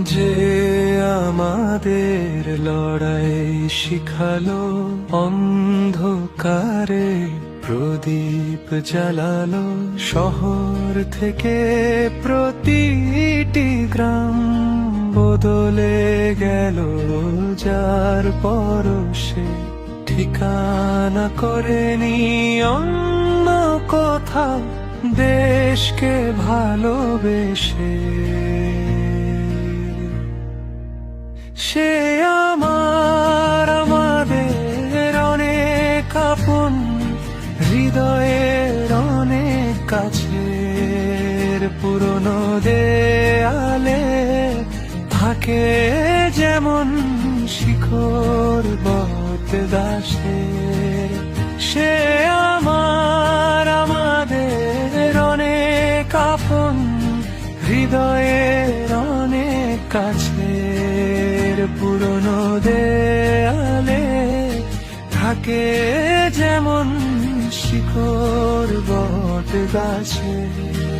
যে আমাদের লড়াই শিখালো, অন্ধকারে প্রদীপ জ্বালালো, শহর থেকে প্রতিটি গ্রাম বদলে গেল যার পরশে। ঠিকানা করেনি অন্য কোথাও, দেশকে ভালোবেসে। সে আমাদের অনেক আপন, হৃদয়ের অনেক কাছের। পুরনো দেয়ালে থাকে যেমন শিকড় বটগাছের। সে আমাদের অনেক আপন, হৃদয়ের অনেক কাছের। পুরনো দেয়ালে থাকে যেমন শিকড় বটগাছের।